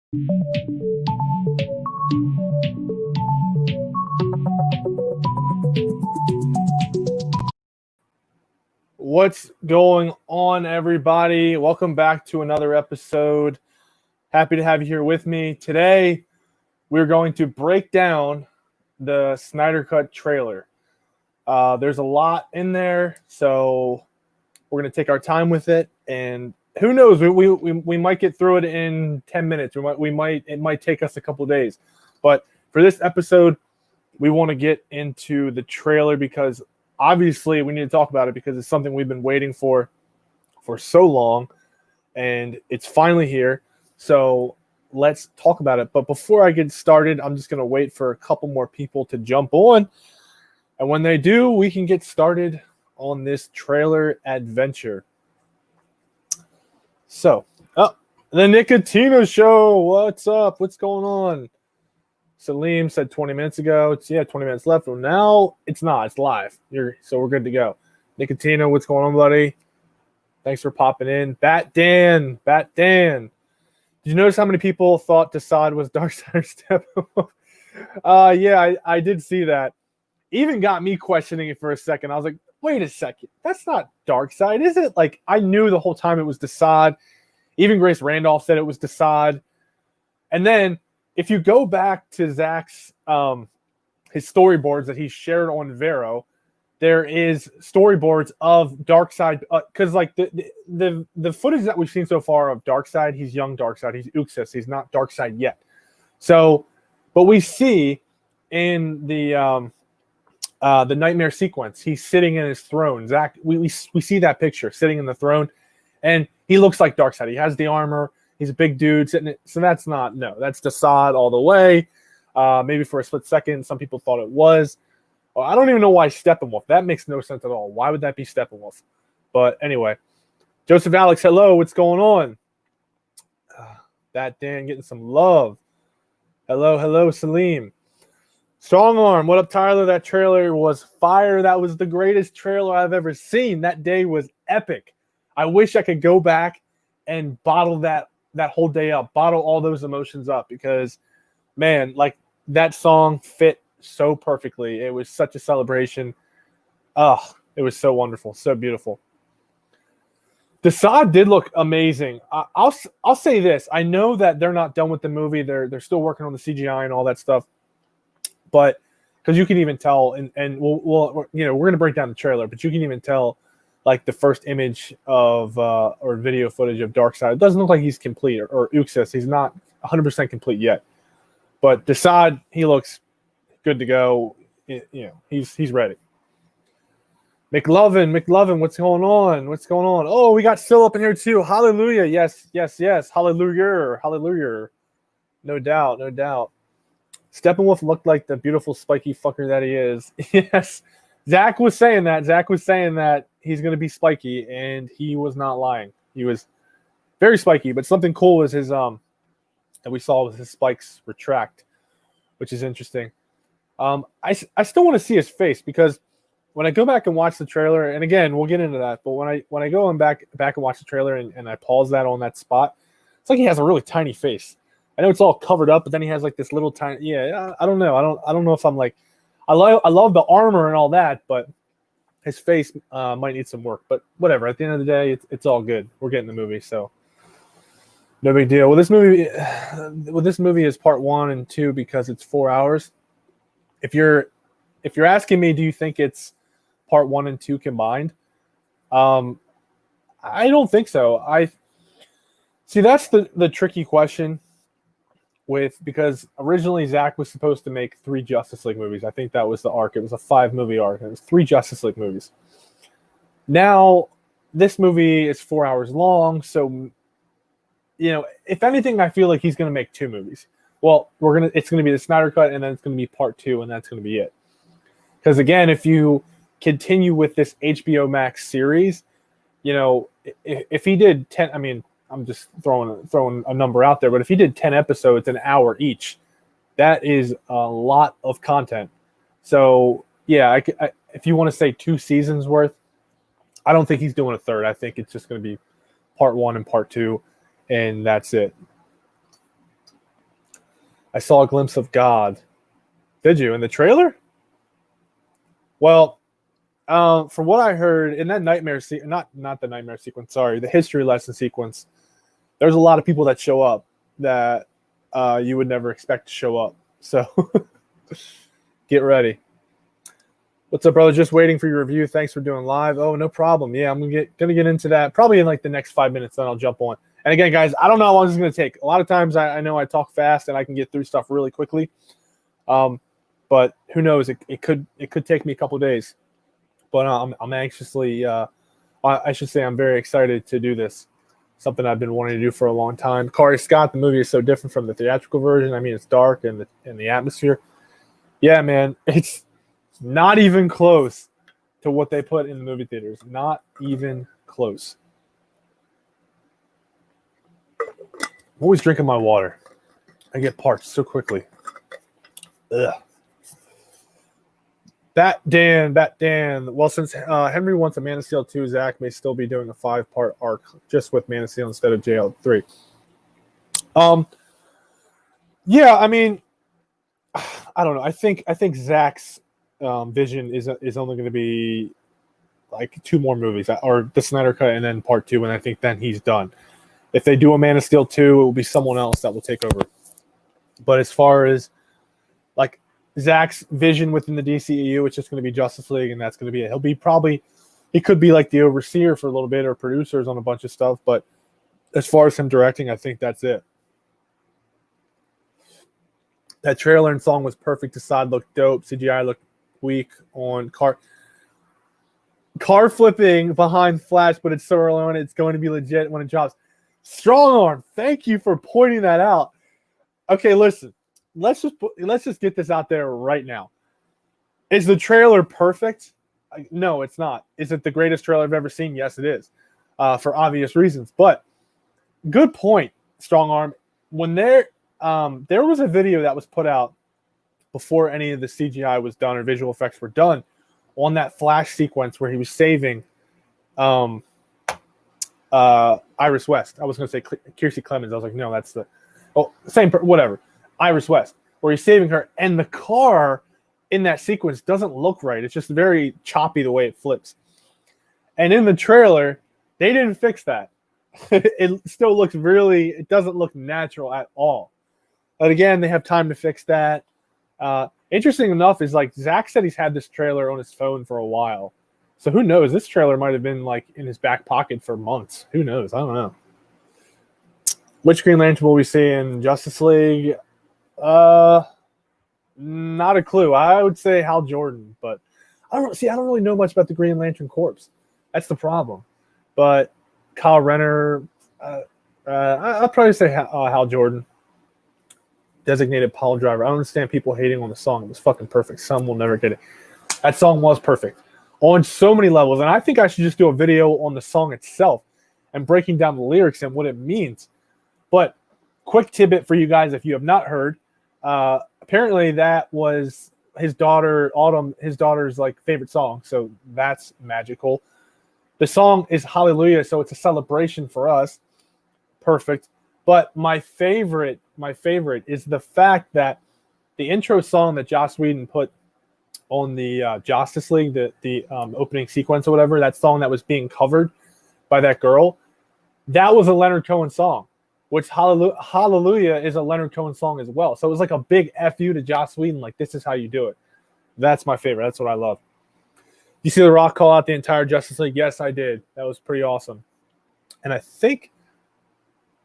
What's going on, everybody? Welcome back to another episode. Happy to have you here with me. Today, we're going to break down the Snyder Cut trailer. There's a lot in there, so we're going to take our time with it. And who knows, we might get through it in 10 minutes. It might take us a couple days. But for this episode, we want to get into the trailer because obviously we need to talk about it because it's something we've been waiting for so long, and it's finally here. So let's talk about it. But before I get started, I'm just going to wait for a couple more people to jump on. And when they do, we can get started on this trailer adventure. So, the Nicotina Show. What's up? What's going on? Salim said 20 minutes ago. 20 minutes left. Well, now it's not. It's live. So we're good to go. Nicotina, what's going on, buddy? Thanks for popping in. Bat Dan. Did you notice how many people thought Desaad was Darkseid or Steppenwolf? Yeah, I did see that. Even got me questioning it for a second. I was like, wait a second. That's not Darkseid, is it? Like, I knew the whole time it was Desaad. Even Grace Randolph said it was Desaad. And then if you go back to Zach's his storyboards that he shared on Vero, there is storyboards of Darkseid because like the footage that we've seen so far of Darkseid, he's young Darkseid, he's Uxas, he's not Darkseid yet. So, but we see in the nightmare sequence, he's sitting in his throne. Zach, we see that picture sitting in the throne, and he looks like Darkseid. He has the armor. He's a big dude sitting. So that's Desaad all the way. Maybe for a split second, some people thought it was. Well, I don't even know why Steppenwolf. That makes no sense at all. Why would that be Steppenwolf? But anyway, Joseph Alex, hello. What's going on? That Dan getting some love. Hello, Salim. Strong Arm, what up, Tyler? That trailer was fire. That was the greatest trailer I've ever seen. That day was epic. I wish I could go back and bottle that whole day up, bottle all those emotions up because, man, like that song fit so perfectly. It was such a celebration. It was so wonderful, so beautiful. Desaad did look amazing. I'll say this. I know that they're not done with the movie. They're still working on the CGI and all that stuff. But because you can even tell, and we're going to break down the trailer, but you can even tell like the first image of or video footage of Darkseid. It doesn't look like he's complete or Uxas. He's not 100% complete yet. But Desaad, he looks good to go. He's ready. McLovin, what's going on? Oh, we got Sil up in here too. Hallelujah. Yes. Hallelujah. No doubt. Steppenwolf looked like the beautiful spiky fucker that he is. Yes. Zach was saying that he's going to be spiky, and he was not lying. He was very spiky, but something cool was his that we saw was his spikes retract, which is interesting. I still want to see his face because when I go back and watch the trailer, and again we'll get into that, but when I go and back and watch the trailer and I pause that on that spot, it's like he has a really tiny face. I know it's all covered up, but then he has like this little tiny. Yeah, I don't know. I don't know if I'm like, I love the armor and all that, but his face might need some work. But whatever. At the end of the day, it's all good. We're getting the movie, so no big deal. Well, this movie is part 1 and 2 because it's 4 hours. If you're asking me, do you think it's part 1 and 2 combined? I don't think so. I see that's the tricky question. Because originally Zach was supposed to make 3 Justice League movies. I think that was the arc. It was a 5-movie arc. It was 3 Justice League movies. Now, this movie is 4 hours long. So, if anything, I feel like he's going to make 2 movies. Well, it's going to be the Snyder Cut, and then it's going to be part 2, and that's going to be it. Because again, if you continue with this HBO Max series, if he did 10, I mean, I'm just throwing a number out there, but if he did 10 episodes, an hour each, that is a lot of content. So yeah, if you want to say 2 seasons worth, I don't think he's doing a third. I think it's just going to be part 1 and part 2, and that's it. I saw a glimpse of God. Did you in the trailer? Well, from what I heard in that nightmare not the nightmare sequence. Sorry, the history lesson sequence. There's a lot of people that show up that you would never expect to show up. So get ready. What's up, brother? Just waiting for your review. Thanks for doing live. Oh, no problem. Yeah, I'm gonna get into that probably in like the next 5 minutes. Then I'll jump on. And again, guys, I don't know how long this is gonna take. A lot of times I know I talk fast and I can get through stuff really quickly. But who knows? It could take me a couple of days. But I'm anxiously. I should say I'm very excited to do this. Something I've been wanting to do for a long time. Corey Scott, the movie is so different from the theatrical version. I mean, it's dark and the atmosphere. Yeah, man, it's not even close to what they put in the movie theaters. Not even close. I'm always drinking my water. I get parched so quickly. Ugh. Bat Dan. Well, since Henry wants a Man of Steel 2, Zach may still be doing a 5-part arc just with Man of Steel instead of JL3. Yeah, I mean, I don't know. I think Zach's vision is only going to be like 2 more movies, or the Snyder Cut and then part 2, and I think then he's done. If they do a Man of Steel 2, it will be someone else that will take over. But as far as like Zach's vision within the DCEU, it's just going to be Justice League, and that's going to be it. He could be like the overseer for a little bit or producers on a bunch of stuff, but as far as him directing, I think that's it. That trailer and song was perfect. The side looked dope. CGI looked weak on car flipping behind Flash, but it's so early on. It's going to be legit when it drops. Strong arm. Thank you for pointing that out. Okay, listen. Let's just get this out there right now. Is the trailer perfect? No, it's not. Is it the greatest trailer I've ever seen? Yes, it is, for obvious reasons. But good point, Strong Arm. When there was a video that was put out before any of the CGI was done or visual effects were done on that Flash sequence where he was saving Iris West. I was going to say Kiersey Clemens. I was like, no, that's whatever. Iris West, where he's saving her, and the car in that sequence doesn't look right. It's just very choppy the way it flips. And in the trailer, they didn't fix that. It still looks it doesn't look natural at all. But again, they have time to fix that. Interesting enough is like Zach said he's had this trailer on his phone for a while. So who knows? This trailer might have been like in his back pocket for months. Who knows? I don't know. Which Green Lantern will we see in Justice League? Not a clue. I would say Hal Jordan, but I don't really know much about the Green Lantern Corps. That's the problem. But Kyle Renner, I'll probably say Hal Jordan. Designated Pile Driver. I don't understand people hating on the song. It was fucking perfect. Some will never get it. That song was perfect on so many levels, and I think I should just do a video on the song itself and breaking down the lyrics and what it means. But quick tidbit for you guys if you have not heard. Apparently that was his daughter's like favorite song, so that's magical. The song is Hallelujah, so it's a celebration for us. Perfect. But my favorite is the fact that the intro song that Joss Whedon put on the Justice League, the opening sequence or whatever, that song that was being covered by that girl, that was a Leonard Cohen song. Which Hallelujah is a Leonard Cohen song as well. So it was like a big FU to Joss Whedon. Like, this is how you do it. That's my favorite. That's what I love. You see The Rock call out the entire Justice League? Yes, I did. That was pretty awesome. And I think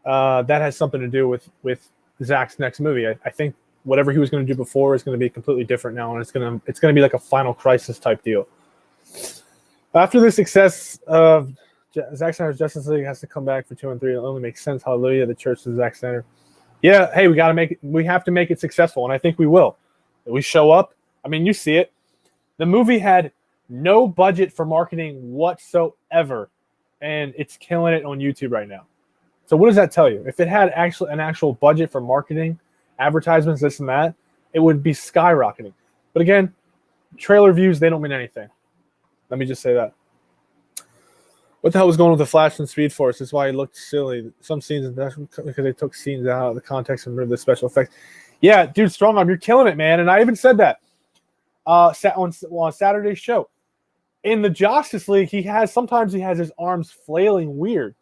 that has something to do with Zach's next movie. I think whatever he was going to do before is going to be completely different now, and it's going to be like a Final Crisis type deal. After the success of Zack Snyder's Justice League has to come back for 2 and 3. It only makes sense. Hallelujah, the church of Zack Snyder. Yeah, hey, we have to make it successful, and I think we will. We show up. I mean, you see it. The movie had no budget for marketing whatsoever, and it's killing it on YouTube right now. So what does that tell you? If it had an actual budget for marketing, advertisements, this and that, it would be skyrocketing. But again, trailer views, they don't mean anything. Let me just say that. What the hell was going on with the Flash and Speed Force? That's why it looked silly. Some scenes, because they took scenes out of the context and removed the special effects. Yeah, dude, Strong Arm, you're killing it, man. And I even said that on Saturday's show. In the Justice League, sometimes he has his arms flailing weird.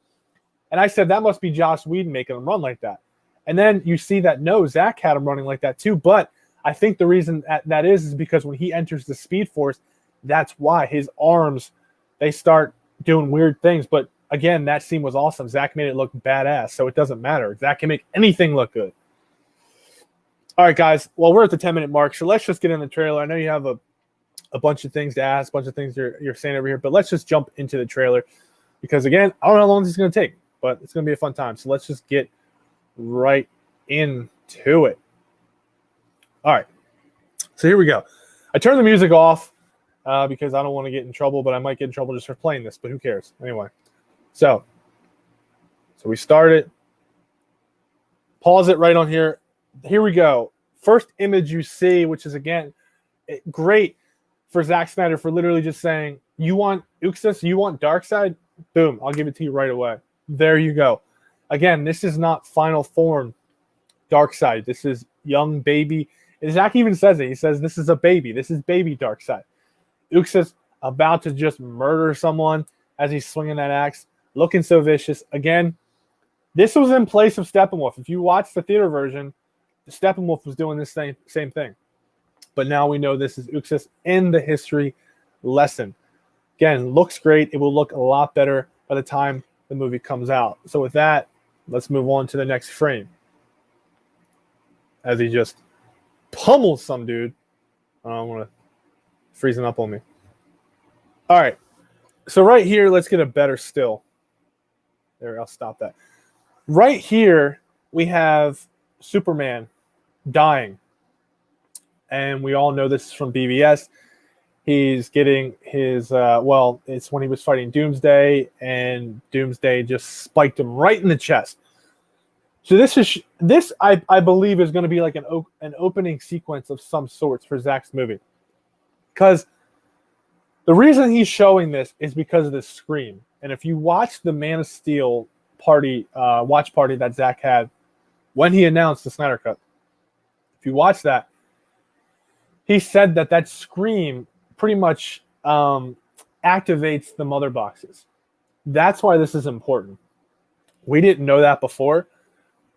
And I said that must be Joss Whedon making him run like that. And then you see that no, Zach had him running like that too. But I think the reason that is because when he enters the Speed Force, that's why his arms, they start doing weird things. But again, that scene was awesome. Zach made it look badass, so it doesn't matter. Zach can make anything look good. All right, guys. Well, we're at the 10-minute mark, so let's just get in the trailer. I know you have a bunch of things to ask, a bunch of things you're saying over here, but let's just jump into the trailer because, again, I don't know how long this is going to take, but it's going to be a fun time. So let's just get right into it. All right. So here we go. I turned the music off because I don't want to get in trouble, but I might get in trouble just for playing this, but who cares? Anyway. So we start it. Pause it right on here. Here we go. First image you see, which is, again, great for Zack Snyder for literally just saying, you want Uxas, you want Darkseid? Boom, I'll give it to you right away. There you go. Again, this is not final form Darkseid. This is young baby. And Zack even says it. He says, this is a baby. This is baby Darkseid. Uxas about to just murder someone as he's swinging that axe, looking so vicious. Again, this was in place of Steppenwolf. If you watch the theater version, Steppenwolf was doing this same thing. But now we know this is Uxas in the history lesson. Again, looks great. It will look a lot better by the time the movie comes out. So with that, let's move on to the next frame. As he just pummels some dude. I don't want to freezing up on me. All right. So right here, let's get a better still. There, I'll stop that. Right here, we have Superman dying. And we all know this is from BVS. He's getting his, it's when he was fighting Doomsday, and Doomsday just spiked him right in the chest. So this I believe is going to be like an opening sequence of some sorts for Zack's movie. Because the reason he's showing this is because of the Scream. And if you watch the Man of Steel watch party that Zack had when he announced the Snyder Cut, if you watch that, he said that Scream pretty much activates the mother boxes. That's why this is important. We didn't know that before,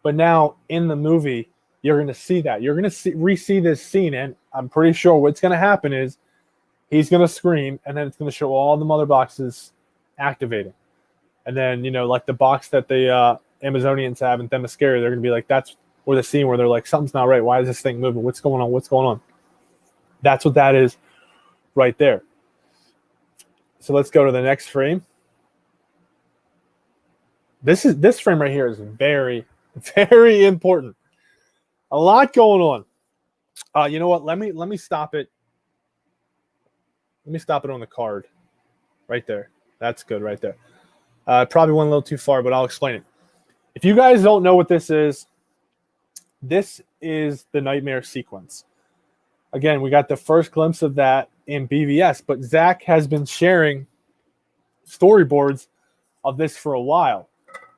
but now in the movie, you're going to see that. You're going to re-see this scene, and I'm pretty sure what's going to happen is he's going to scream, and then it's going to show all the mother boxes activating. And then, like the box that the Amazonians have in Themyscira, they're going to be like, that's where the scene where they're like, something's not right. Why is this thing moving? What's going on? What's going on? That's what that is right there. So let's go to the next frame. This frame right here is very, very important. A lot going on. You know what? Let me stop it. Let me stop it on the card. Right there. That's good right there. Probably went a little too far, but I'll explain it. If you guys don't know what this is the nightmare sequence. Again, we got the first glimpse of that in BVS, but Zack has been sharing storyboards of this for a while.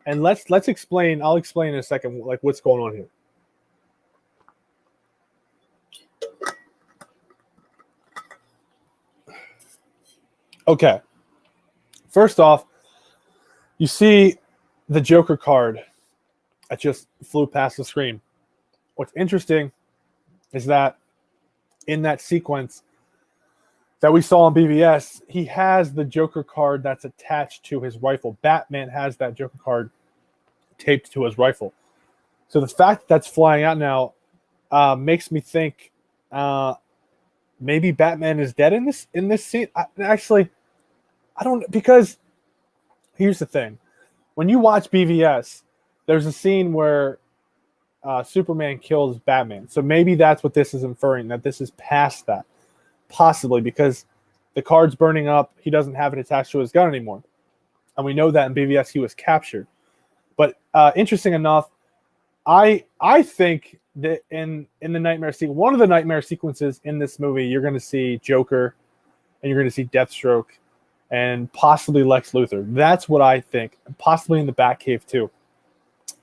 And let's explain. I'll explain in a second, like what's going on here. Okay. First off, you see the Joker card that just flew past the screen. What's interesting is that in that sequence that we saw on BVS, he has the Joker card that's attached to his rifle. Batman has that Joker card taped to his rifle. So the fact that's flying out now makes me think maybe Batman is dead in this scene. I don't, because here's the thing. When you watch BVS, there's a scene where Superman kills Batman. So maybe that's what this is inferring, that this is past that. Possibly, because the card's burning up. He doesn't have it attached to his gun anymore. And we know that in BVS he was captured. But interesting enough, I think that in the nightmare sequence, one of the nightmare sequences in this movie, you're going to see Joker and you're going to see Deathstroke and possibly Lex Luthor. That's what I think. Possibly in the Batcave too.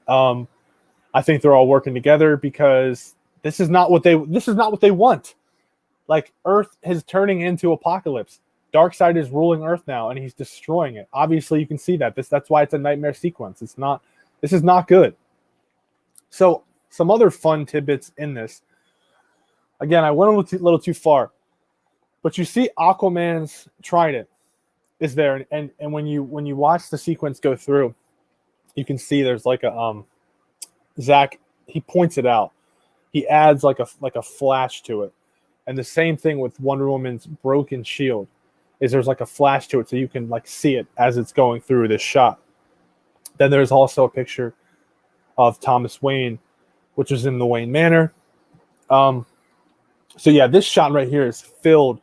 I think they're all working together because This is not what they want. Like, Earth is turning into Apocalypse. Darkseid is ruling Earth now, and he's destroying it. Obviously, you can see that. That's why it's a nightmare sequence. This is not good. So, some other fun tidbits in this. Again, I went a little too far. But you see Aquaman's Trident is there, and when you watch the sequence go through, you can see there's like a Zach, he points it out. He adds like a flash to it. And the same thing with Wonder Woman's broken shield is there's like a flash to it so you can like see it as it's going through this shot. Then there's also a picture of Thomas Wayne, which is in the Wayne Manor. So yeah, this shot right here is filled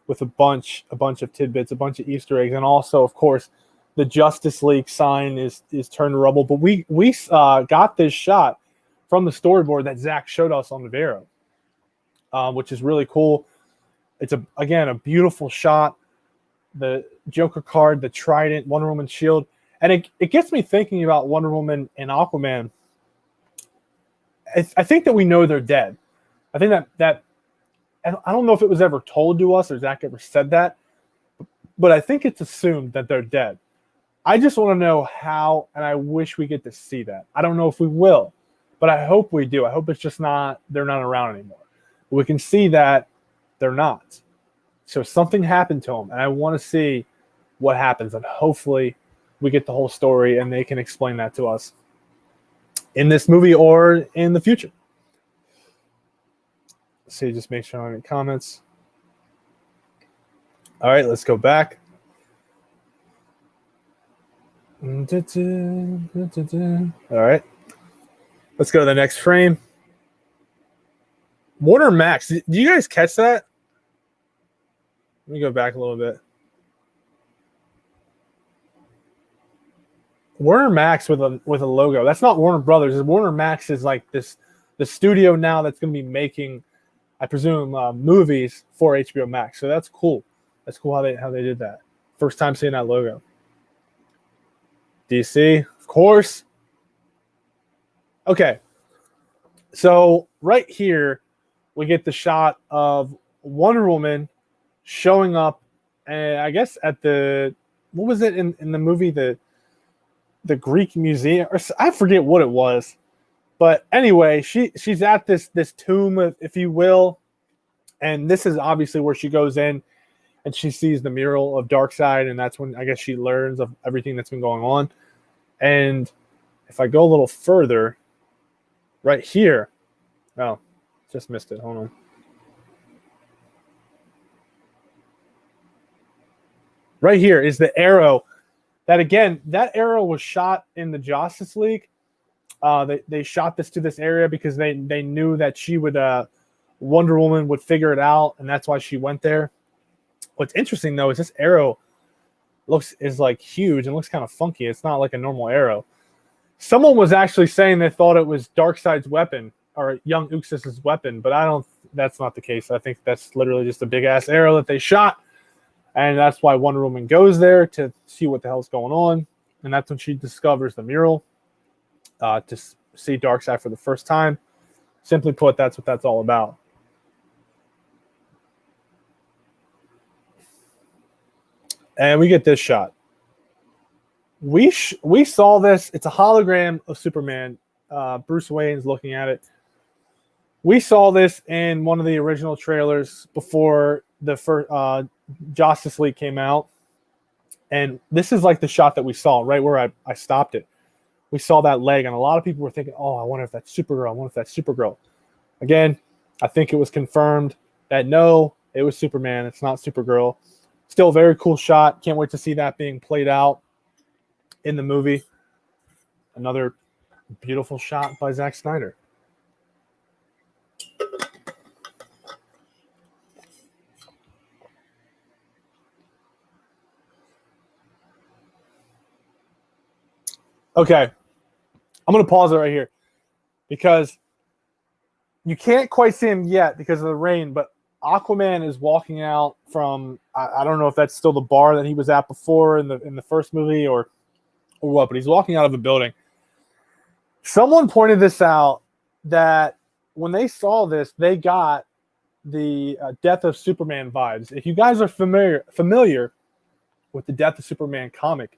with a bunch of tidbits, a bunch of Easter eggs, and also, of course, the Justice League sign is turned to rubble. But we got this shot from the storyboard that Zach showed us on the Vero, which is really cool. It's a beautiful shot. The Joker card, the Trident, Wonder Woman shield, and it gets me thinking about Wonder Woman and Aquaman. I think that we know they're dead. I think that I don't know if it was ever told to us or Zach ever said that, but I think it's assumed that they're dead. I just want to know how, and I wish we get to see that. I don't know if we will, but I hope we do. I hope it's just they're not around anymore. We can see that they're not. So something happened to them, and I want to see what happens, and hopefully we get the whole story and they can explain that to us in this movie or in the future. Let's see, just make sure I don't have any comments. All right, let's go back. All right. Let's go to the next frame. Warner Max. Do you guys catch that? Let me go back a little bit. Warner Max with a logo. That's not Warner Brothers. Warner Max is like the studio now that's going to be making, I presume, movies for HBO Max. So that's cool. That's cool how they did that. First time seeing that logo. DC, of course. Okay. So right here, we get the shot of Wonder Woman showing up, and I guess at the, what was it in the movie, the Greek museum, or I forget what it was, but anyway, she's at this tomb, if you will, and this is obviously where she goes in and she sees the mural of Darkseid, and that's when I guess she learns of everything that's been going on. And if I go a little further, right here, oh, just missed it. Hold on. Right here is the arrow. That arrow was shot in the Justice League. They shot this to this area because they knew that she would, Wonder Woman would figure it out, and that's why she went there. What's interesting though is this arrow is like huge and looks kind of funky. It's not like a normal arrow. Someone was actually saying they thought it was Darkseid's weapon or young Uxas's weapon, but that's not the case. I think that's literally just a big ass arrow that they shot. And that's why Wonder Woman goes there to see what the hell's going on. And that's when she discovers the mural to see Darkseid for the first time. Simply put, that's what that's all about. And we get this shot. We saw this. It's a hologram of Superman. Bruce Wayne's looking at it. We saw this in one of the original trailers before the first Justice League came out. And this is like the shot that we saw right where I stopped it. We saw that leg, and a lot of people were thinking, oh, I wonder if that's Supergirl. I wonder if that's Supergirl. Again, I think it was confirmed that no, it was Superman. It's not Supergirl. Still a very cool shot. Can't wait to see that being played out in the movie. Another beautiful shot by Zack Snyder. Okay, I'm going to pause it right here because you can't quite see him yet because of the rain, but Aquaman is walking out from, I don't know if that's still the bar that he was at before in the first movie or what, but he's walking out of a building. Someone pointed this out that when they saw this, they got the Death of Superman vibes. If you guys are familiar with the Death of Superman comic,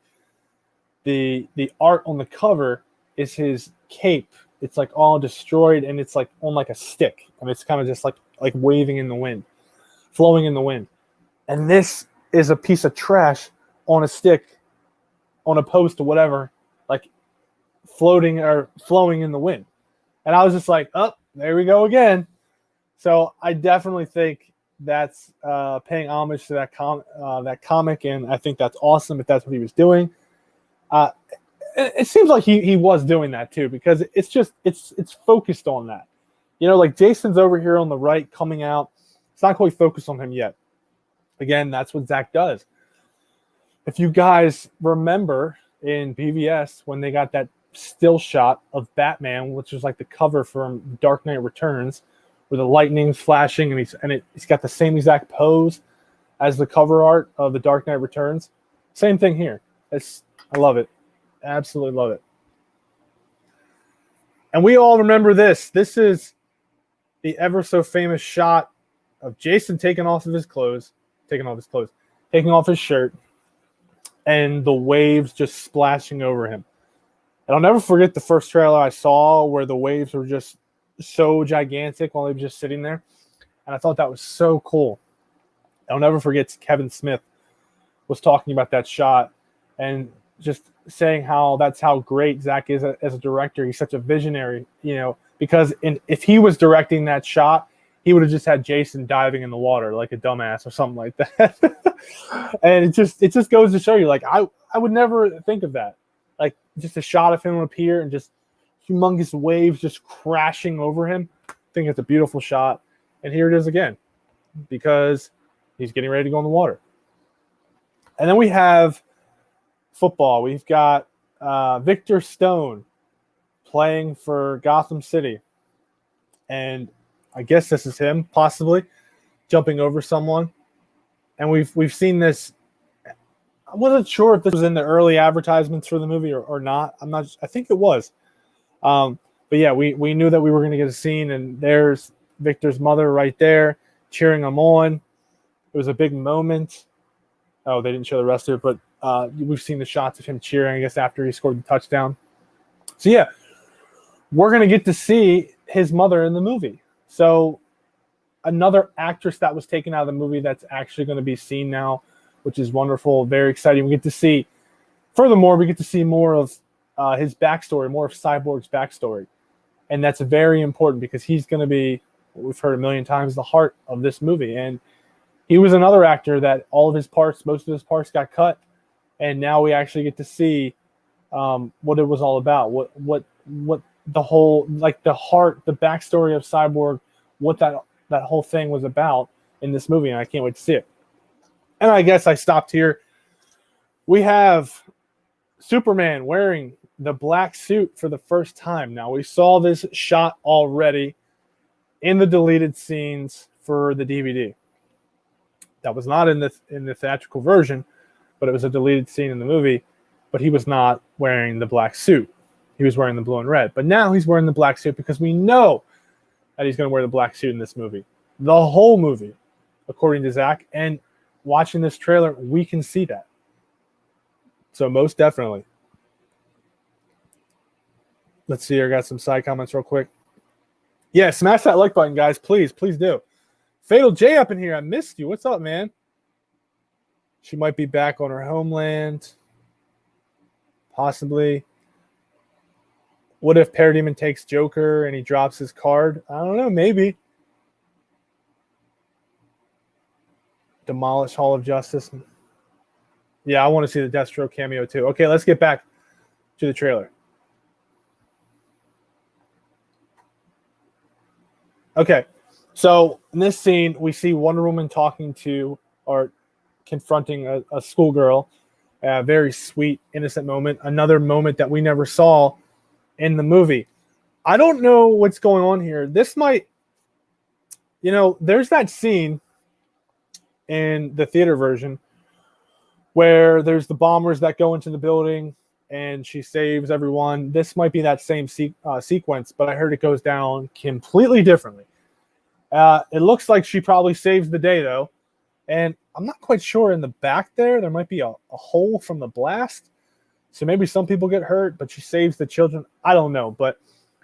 the art on the cover is his cape. It's like all destroyed, and it's like on like a stick, and it's kind of just like waving in the wind, flowing in the wind. And this is a piece of trash on a stick, on a post or whatever, like floating or flowing in the wind. And I was just like, oh, there we go again. So I definitely think that's paying homage to that comic, and I think that's awesome if that's what he was doing. It seems like he was doing that too, because it's focused on that. You know, like Jason's over here on the right coming out. It's not quite focused on him yet. Again, that's what Zach does. If you guys remember in BVS when they got that still shot of Batman, which was like the cover from Dark Knight Returns, where the lightning's flashing and he's got the same exact pose as the cover art of the Dark Knight Returns. Same thing here. I love it. Absolutely love it. And we all remember this. This is the ever so famous shot of Jason taking off his shirt, and the waves just splashing over him. And I'll never forget the first trailer I saw where the waves were just so gigantic while they were just sitting there. And I thought that was so cool. I'll never forget Kevin Smith was talking about that shot and just saying how that's how great Zach is as a director. He's such a visionary, you know, because if he was directing that shot, he would have just had Jason diving in the water like a dumbass or something like that. And it just goes to show you, like, I would never think of that. Like, just a shot of him up here and just humongous waves just crashing over him. I think it's a beautiful shot. And here it is again, because he's getting ready to go in the water. And then we have football. We've got Victor Stone playing for Gotham City. And I guess this is him, possibly, jumping over someone. And we've seen this. I wasn't sure if this was in the early advertisements for the movie or not. I think it was. But yeah, we knew that we were going to get a scene, and there's Victor's mother right there cheering him on. It was a big moment. Oh, they didn't show the rest of it, but we've seen the shots of him cheering, I guess, after he scored the touchdown. So yeah, we're going to get to see his mother in the movie. So another actress that was taken out of the movie that's actually going to be seen now, which is wonderful, very exciting. We get to see more of his backstory, more of Cyborg's backstory. And that's very important because he's going to be, what we've heard a million times, the heart of this movie. And he was another actor that most of his parts got cut. And now we actually get to see what it was all about, what the whole, like the heart, the backstory of Cyborg, what that whole thing was about in this movie. And I can't wait to see it. And I guess I stopped here. We have Superman wearing the black suit for the first time. Now, we saw this shot already in the deleted scenes for the DVD. That was not in the theatrical version, but it was a deleted scene in the movie. But he was not wearing the black suit. He was wearing the blue and red. But now he's wearing the black suit because we know that he's going to wear the black suit in this movie. The whole movie, according to Zach. And watching this trailer, we can see that. So most definitely. Let's see here. I got some side comments real quick. Yeah, smash that like button, guys. Please do. Fatal J up in here. I missed you. What's up, man? She might be back on her homeland. Possibly. What if Parademon takes Joker and he drops his card? I don't know. Maybe. Demolish Hall of Justice. Yeah, I want to see the Deathstroke cameo too. Okay, let's get back to the trailer. Okay, so in this scene, we see Wonder Woman talking to or confronting a schoolgirl. A very sweet, innocent moment. Another moment that we never saw in the movie. I don't know what's going on here. This might, there's that scene in the theater version where there's the bombers that go into the building and she saves everyone. This might be that same sequence, but I heard it goes down completely differently. It looks like she probably saves the day, though. And I'm not quite sure in the back there might be a hole from the blast. So maybe some people get hurt, but she saves the children. I don't know, but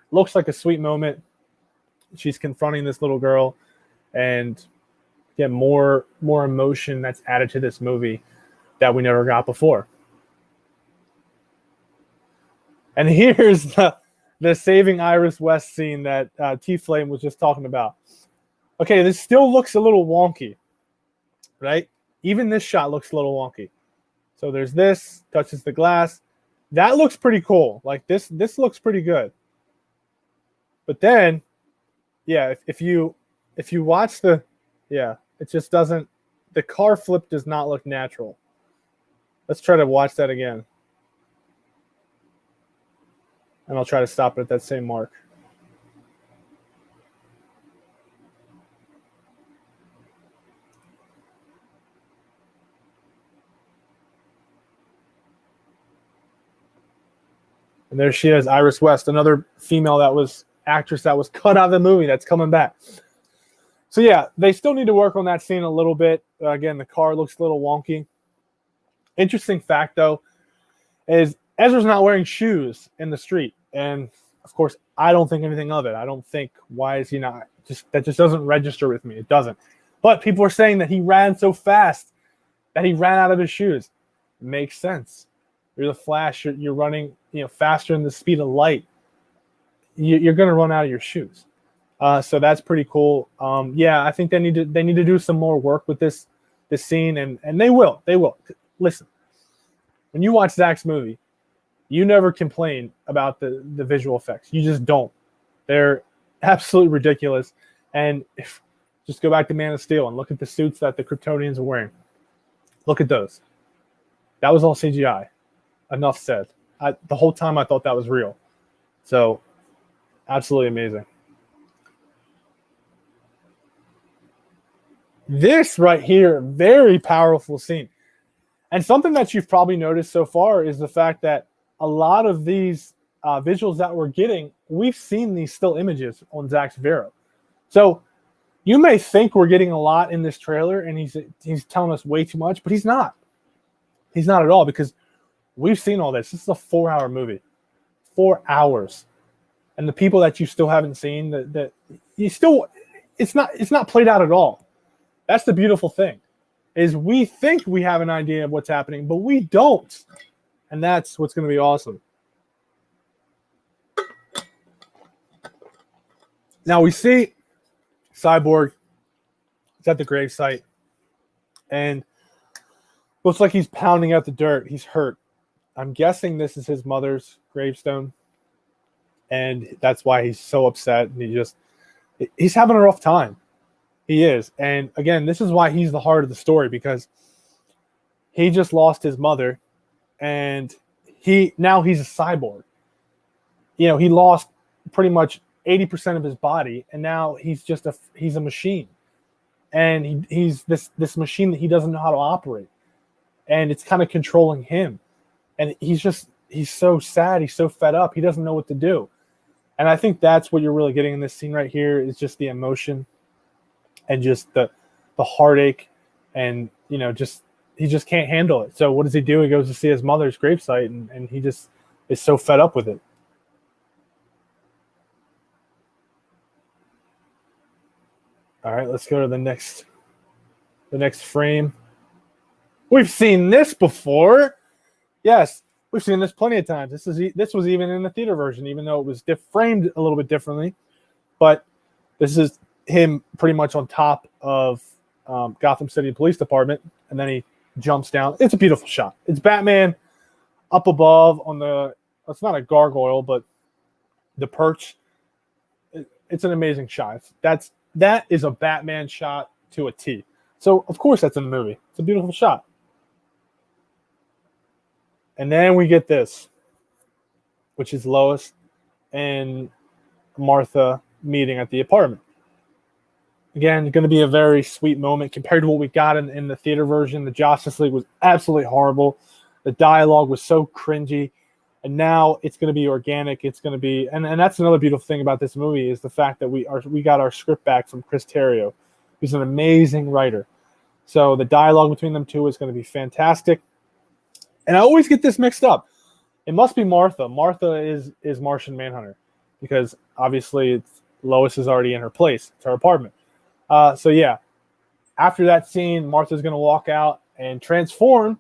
looks like a sweet moment. She's confronting this little girl, and get more emotion that's added to this movie that we never got before. And here's the saving Iris West scene that T-Flame was just talking about. Okay, this still looks a little wonky, right? Even this shot looks a little wonky. So there's this, touches the glass. That looks pretty cool. Like this looks pretty good. But then, yeah, if you watch it just doesn't, the car flip does not look natural. Let's try to watch that again. And I'll try to stop it at that same mark. And there she is, Iris West, another female actress that was cut out of the movie that's coming back. So yeah, they still need to work on that scene a little bit. Again, the car looks a little wonky. Interesting fact, though, is Ezra's not wearing shoes in the street. And, of course, I don't think anything of it. I don't think, why is he not? That just doesn't register with me. It doesn't. But people are saying that he ran so fast that he ran out of his shoes. Makes sense. You're the Flash. You're running, faster than the speed of light. You're going to run out of your shoes. So that's pretty cool. Yeah, I think they need to do some more work with this scene, and they will. They will. Listen, when you watch Zach's movie, you never complain about the visual effects. You just don't. They're absolutely ridiculous. And just go back to Man of Steel and look at the suits that the Kryptonians are wearing. Look at those. That was all CGI. Enough said. The whole time I thought that was real. So, absolutely amazing. This right here, very powerful scene. And something that you've probably noticed so far is the fact that a lot of these visuals that we're getting, we've seen these still images on Zach's Vero. So you may think we're getting a lot in this trailer and he's telling us way too much, but he's not. He's not at all, because we've seen all this. This is a 4-hour movie. 4 hours. And the people that you still haven't seen, that you still, it's not played out at all. That's the beautiful thing, is we think we have an idea of what's happening, but we don't. And that's what's going to be awesome. Now we see Cyborg is at the gravesite, and looks like he's pounding out the dirt. He's hurt. I'm guessing this is his mother's gravestone, and that's why he's so upset. And he's having a rough time. He is. And again, this is why he's the heart of the story, because he just lost his mother, and now he's a cyborg. He lost pretty much 80% of his body, and now he's a machine. And he's this machine that he doesn't know how to operate. And it's kind of controlling him. And he's so sad, he's so fed up, he doesn't know what to do. And I think that's what you're really getting in this scene right here, is just the emotion and just the heartache, and he just can't handle it. So what does he do? He goes to see his mother's gravesite, and he just is so fed up with it. All right, let's go to the next frame. We've seen this before. Yes, we've seen this plenty of times. This was even in the theater version, even though it was framed a little bit differently. But this is him pretty much on top of Gotham City Police Department, and then he jumps down. It's a beautiful shot. It's Batman up above on it's not a gargoyle, but the perch. It's an amazing shot. That is a Batman shot to a T. So of course that's in the movie. It's a beautiful shot. And then we get this, which is Lois and Martha meeting at the apartment. Again, going to be a very sweet moment compared to what we got in the theater version. The Justice League was absolutely horrible. The dialogue was so cringy. And now it's going to be organic. It's going to be, and that's another beautiful thing about this movie is the fact that we got our script back from Chris Terrio, who's an amazing writer. So the dialogue between them two is going to be fantastic. And I always get this mixed up. It must be Martha. Martha is Martian Manhunter, because obviously Lois is already in her place. It's her apartment. So yeah, after that scene, Martha's going to walk out and transform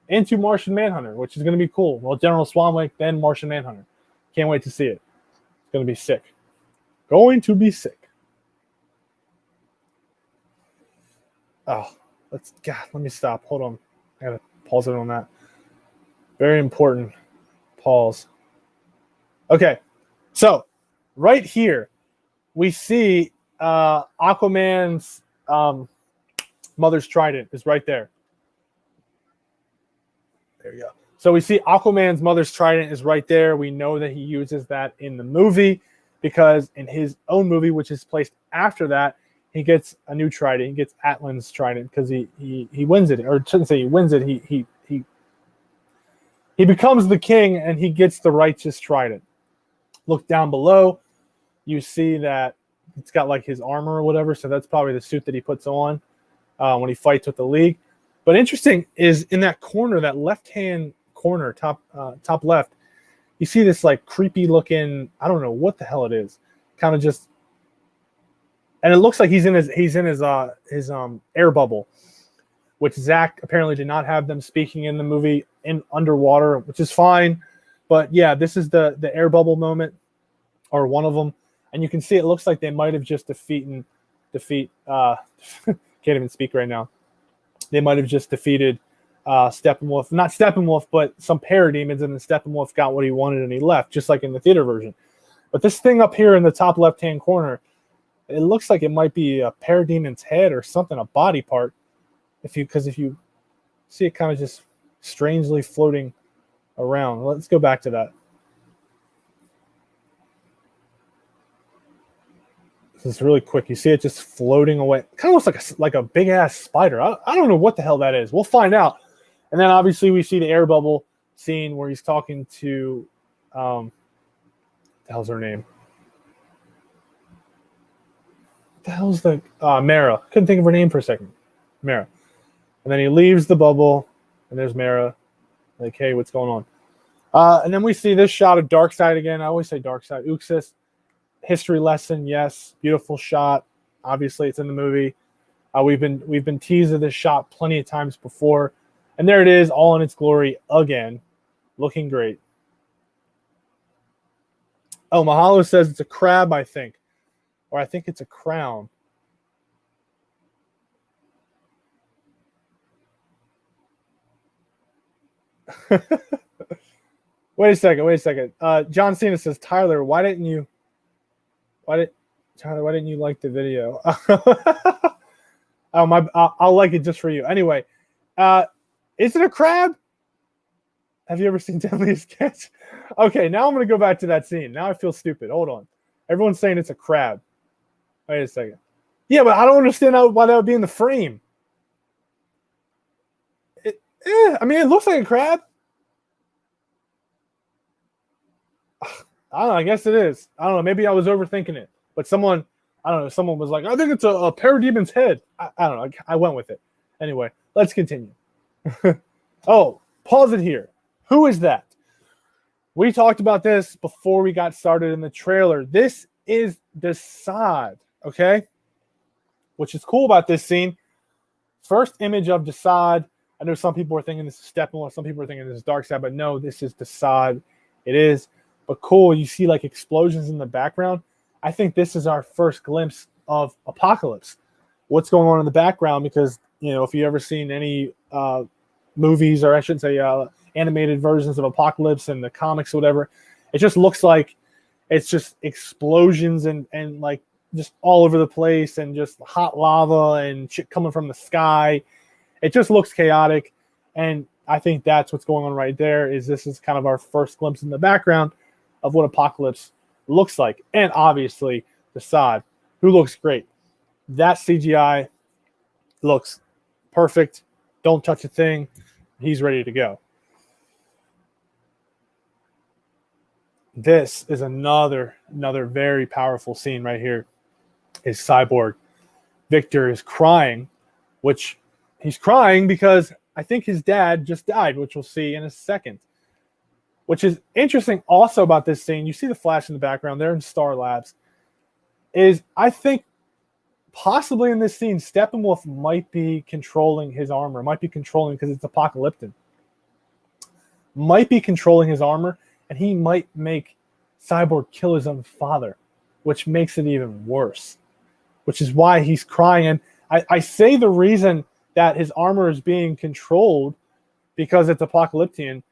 into Martian Manhunter, which is going to be cool. Well, General Swanwick, then Martian Manhunter. Can't wait to see it. It's going to be sick. Going to be sick. Oh, let me stop. Hold on. I got to pause it on that. Very important. Pause. Okay. So, right here, we see Aquaman's mother's trident is right there. There you go. So we see Aquaman's mother's trident is right there. We know that he uses that in the movie because in his own movie, which is placed after that, he gets a new trident. He gets Atlan's trident because he wins it. Or I shouldn't say he wins it. He becomes the king and he gets the righteous trident. Look down below. You see that it's got like his armor or whatever. So that's probably the suit that he puts on when he fights with the League. But interesting is in that corner, that left-hand corner, top left, you see this like creepy looking, I don't know what the hell it is, kind of just, and it looks like he's in his air bubble, which Zach apparently did not have them speaking in the movie in underwater, which is fine. But yeah, this is the air bubble moment, or one of them, and you can see it looks like they might have just defeat can't even speak right now. They might have just defeated Steppenwolf. Not Steppenwolf, but some parademons, and then Steppenwolf got what he wanted and he left, just like in the theater version. But this thing up here in the top left-hand corner, it looks like it might be a parademon's head or something, a body part. Because if you see it kind of just strangely floating around. Let's go back to that. This is really quick. You see it just floating away. Kind of looks like a big ass spider. I don't know what the hell that is. We'll find out. And then obviously we see the air bubble scene where he's talking to what the hell's her name? What the hell's the Mara? Couldn't think of her name for a second. Mara. And then he leaves the bubble, and there's Mara. Like, hey, what's going on? And then we see this shot of Darkseid again. I always say Darkseid. Uxas. History lesson, yes. Beautiful shot. Obviously, it's in the movie. We've been teased of this shot plenty of times before. And there it is, all in its glory again. Looking great. Oh, Mahalo says it's a crab, I think. Or I think it's a crown. Wait a second. John Cena says, Tyler, why didn't you like the video? I'll like it just for you. Anyway, is it a crab? Have you ever seen Deadliest Catch? Okay, now I'm going to go back to that scene. Now I feel stupid. Hold on. Everyone's saying it's a crab. Wait a second. Yeah, but I don't understand why that would be in the frame. I mean, it looks like a crab. I don't know. I guess it is. I don't know. Maybe I was overthinking it. But someone was like, I think it's a parademon's head. I don't know. I went with it. Anyway, let's continue. Oh, pause it here. Who is that? We talked about this before we got started in the trailer. This is Desaad, okay? Which is cool about this scene. First image of Desaad. I know some people are thinking this is Steppenwolf. Some people are thinking this is Darkseid. But no, this is Desaad. It is. But cool, you see like explosions in the background. I think this is our first glimpse of Apocalypse. What's going on in the background? Because, you know, if you've ever seen any movies, or I shouldn't say animated versions of Apocalypse in the comics or whatever, it just looks like it's just explosions and like just all over the place and just hot lava and shit coming from the sky. It just looks chaotic. And I think that's what's going on right there. This is kind of our first glimpse in the background of what Apocalypse looks like. And obviously Desaad, who looks great. That CGI looks perfect. Don't touch a thing. He's ready to go. This is another very powerful scene right here. Is Cyborg. Victor is crying, which he's crying because I think his dad just died, which we'll see in a second. Which is interesting also about this scene. You see the Flash in the background. They're in Star Labs. Is I think possibly in this scene, Steppenwolf might be controlling his armor. Might be controlling because it's apocalyptic. Might be controlling his armor, and he might make Cyborg kill his own father, which makes it even worse. Which is why he's crying. And I say the reason that his armor is being controlled because it's apocalyptic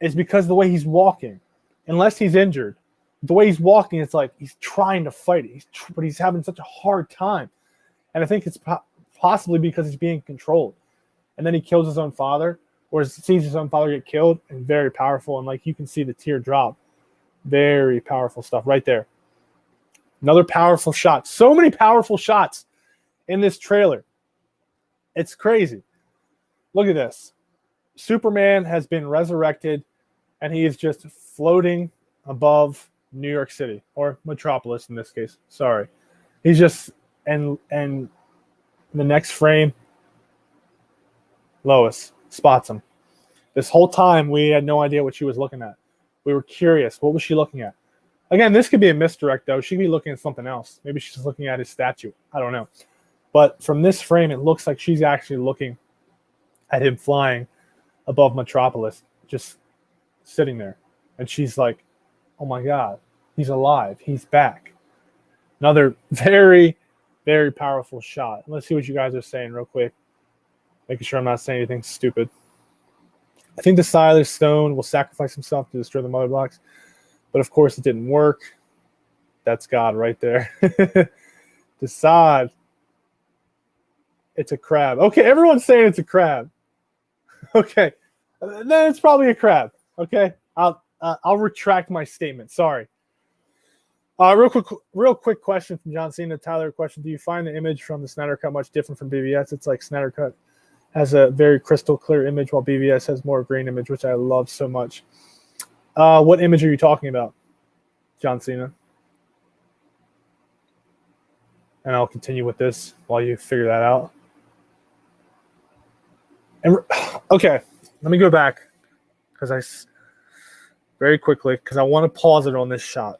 is because the way he's walking. Unless he's injured, the way he's walking, it's like he's trying to fight it, but he's having such a hard time. And I think it's possibly because he's being controlled. And then he kills his own father, or sees his own father get killed, and very powerful. And like you can see the tear drop. Very powerful stuff right there. Another powerful shot. So many powerful shots in this trailer. It's crazy. Look at this. Superman has been resurrected, and he is just floating above New York City, or Metropolis in this case. Sorry. He's just, and the next frame, Lois spots him. This whole time, we had no idea what she was looking at. We were curious. What was she looking at? Again, this could be a misdirect, though. She could be looking at something else. Maybe she's looking at his statue. I don't know. But from this frame, it looks like she's actually looking at him flying above Metropolis, just sitting there. And she's like, oh my God, he's alive. He's back. Another very, very powerful shot. Let's see what you guys are saying real quick. Making sure I'm not saying anything stupid. I think the Silas Stone will sacrifice himself to destroy the mother box. But of course, it didn't work. That's God right there. Decide. It's a crab. Okay, everyone's saying it's a crab. Okay, then it's probably a crab. Okay, I'll retract my statement. Sorry. Real quick question from John Cena. Tyler, question: do you find the image from the Snyder Cut much different from BVS? It's like Snyder Cut has a very crystal clear image, while BVS has more green image, which I love so much. What image are you talking about, John Cena? And I'll continue with this while you figure that out. And okay, let me go back very quickly because I want to pause it on this shot.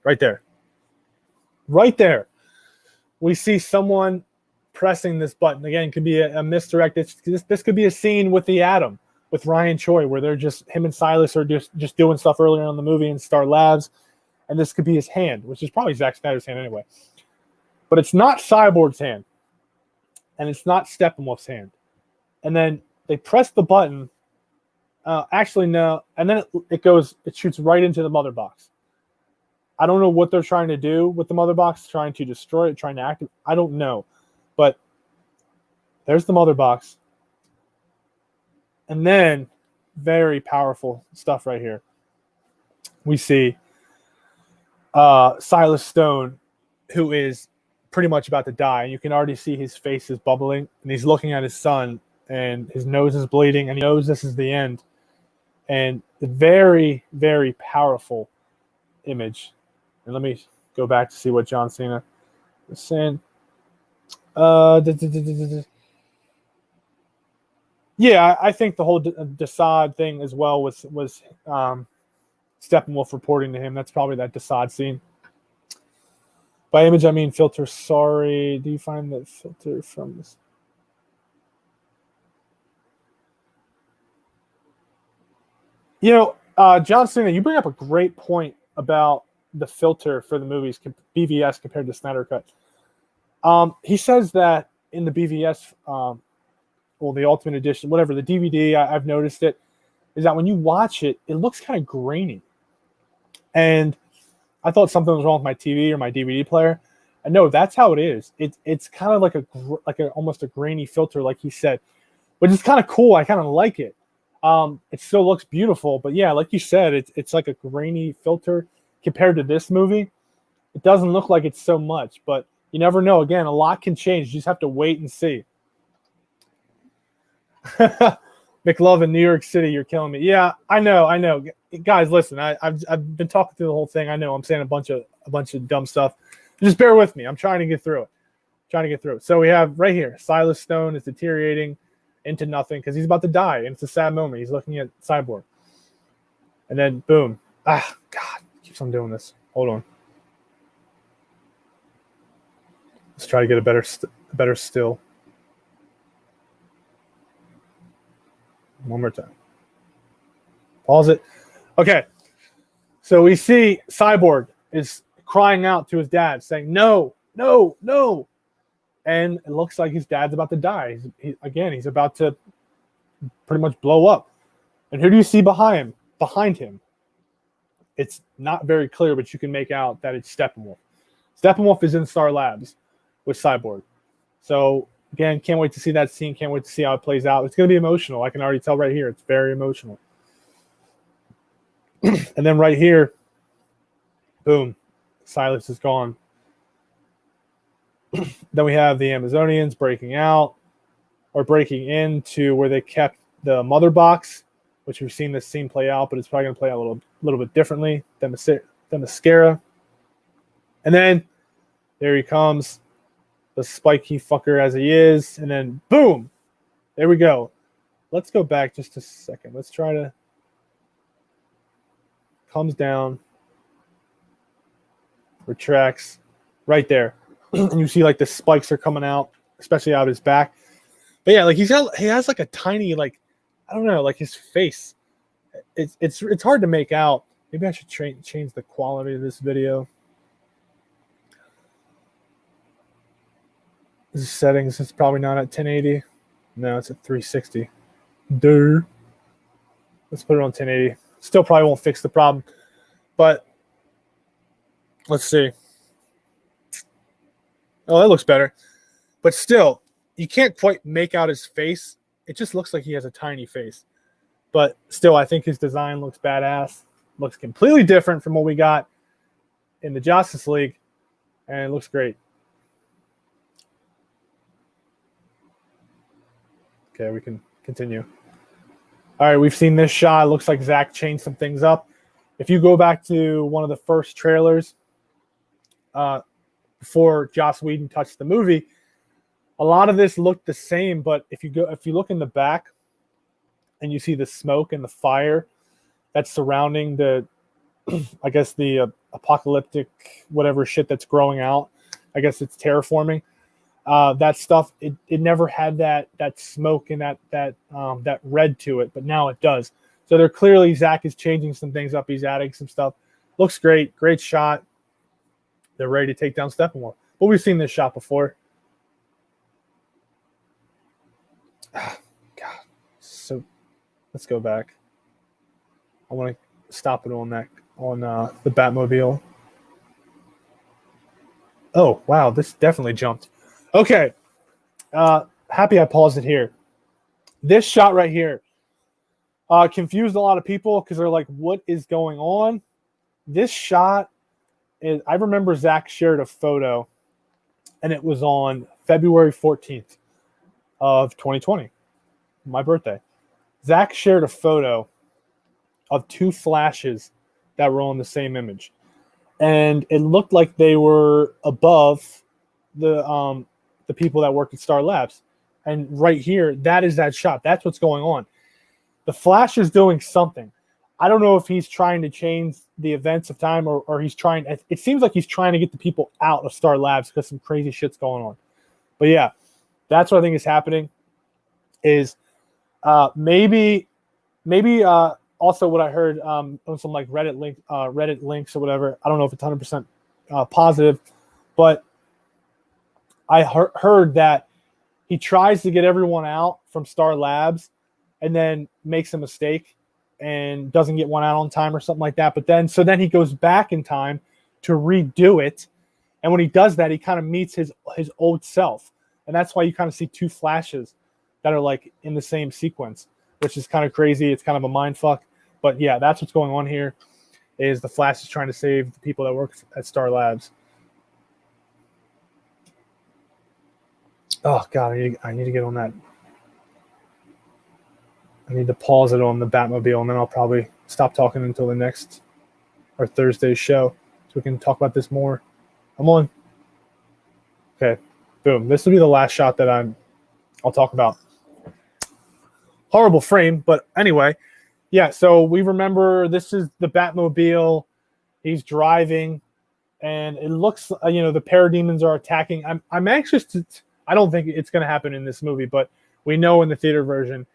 Right there. Right there. We see someone pressing this button. Again, it could be a misdirect. This could be a scene with the Atom, with Ryan Choi, where they're him and Silas are just doing stuff earlier in the movie in Star Labs. And this could be his hand, which is probably Zack Snyder's hand anyway. But it's not Cyborg's hand. And it's not Steppenwolf's hand. And then they press the button. Actually, no. And then it shoots right into the mother box. I don't know what they're trying to do with the mother box, trying to destroy it, trying to activate. I don't know. But there's the mother box. And then, very powerful stuff right here. We see Silas Stone, who is pretty much about to die. And you can already see his face is bubbling. And he's looking at his son. And his nose is bleeding. And he knows this is the end. And the very, very powerful image. And let me go back to see what John Cena was saying. Yeah, I think the whole Desaad thing as well was Steppenwolf reporting to him. That's probably that Desaad scene. By image, I mean filter. Sorry. Do you find that filter from this? You know, John Cena, you bring up a great point about the filter for the movies, BVS compared to Snyder Cut. He says that in the BVS, the Ultimate Edition, whatever, the DVD, I've noticed it, is that when you watch it, it looks kind of grainy. And I thought something was wrong with my TV or my DVD player. And no, that's how it is. It's kind of like almost a grainy filter, like he said, which is kind of cool. I kind of like it. It still looks beautiful, but yeah, like you said, it's like a grainy filter compared to this movie. It doesn't look like it's so much, but you never know. Again, a lot can change. You just have to wait and see. McLovin, New York City, you're killing me. Yeah, I know. guys, listen. I've been talking through the whole thing. I know I'm saying a bunch of dumb stuff. Just bear with me. I'm trying to get through it. So we have right here, Silas Stone is deteriorating into nothing because he's about to die, and it's a sad moment. He's looking at Cyborg, and then boom. God, keeps on doing this. Hold on. Let's try to get a better still. One more time. Pause it. Okay. So we see Cyborg is crying out to his dad, saying, "No, no, no." And it looks like his dad's about to die. He's about to pretty much blow up. And who do you see behind him? It's not very clear, but you can make out that it's Steppenwolf. Steppenwolf is in Star Labs with Cyborg. So, again, can't wait to see that scene. Can't wait to see how it plays out. It's going to be emotional. I can already tell right here. It's very emotional. And then right here, boom, Silas is gone. Then we have the Amazonians breaking into where they kept the mother box, which we've seen this scene play out, but it's probably going to play out a little bit differently than Mascara. And then there he comes, the spiky fucker as he is, and then boom, there we go. Let's go back just a second. Let's try to comes down, retracts right there. And you see like the spikes are coming out, especially out of his back. But yeah, like he has like a tiny, like, I don't know, like his face. It's hard to make out. Maybe I should change the quality of this video. This is settings. It's probably not at 1080. No, it's at 360. Duh. Let's put it on 1080. Still probably won't fix the problem, but let's see. Oh, that looks better. But still, you can't quite make out his face. It just looks like he has a tiny face. But still, I think his design looks badass. Looks completely different from what we got in the Justice League, and it looks great. Okay, we can continue. All right, we've seen this shot. It looks like Zack changed some things up. If you go back to one of the first trailers, before Joss Whedon touched the movie, a lot of this looked the same. But if you look in the back, and you see the smoke and the fire that's surrounding the, I guess the apocalyptic whatever shit that's growing out. I guess it's terraforming. That stuff, it never had that smoke and that red to it, but now it does. So they're clearly, Zack is changing some things up. He's adding some stuff. Looks great. Great shot. They're ready to take down Steppenwolf. But we've seen this shot before. God. So let's go back. I want to stop it on the Batmobile. Oh, wow. This definitely jumped. Okay. Happy I paused it here. This shot right here confused a lot of people because they're like, what is going on? This shot is, I remember Zack shared a photo, and it was on February 14th of 2020, my birthday. Zack shared a photo of two flashes that were on the same image. And it looked like they were above the people that work at Star Labs. And right here, that is that shot. That's what's going on. The Flash is doing something. I don't know if he's trying to change the events of time or he's trying. It seems like he's trying to get the people out of Star Labs because some crazy shit's going on. But yeah, that's what I think is happening. Is maybe also what I heard on some like Reddit links or whatever. I don't know if it's 100% positive, but I heard that he tries to get everyone out from Star Labs and then makes a mistake and doesn't get one out on time or something like that. But then he goes back in time to redo it. And when he does that, he kind of meets his old self. And that's why you kind of see two flashes that are like in the same sequence, which is kind of crazy. It's kind of a mind fuck. But yeah, that's what's going on here, is the Flash is trying to save the people that work at Star Labs. Oh, God, I need to get on that. I need to pause it on the Batmobile, and then I'll probably stop talking until the next or Thursday's show so we can talk about this more. I'm on. Okay, boom. This will be the last shot that I'll talk about. Horrible frame, but anyway, yeah. So we remember this is the Batmobile. He's driving, and it looks, the parademons are attacking. I'm anxious to. I don't think it's going to happen in this movie, but we know in the theater version,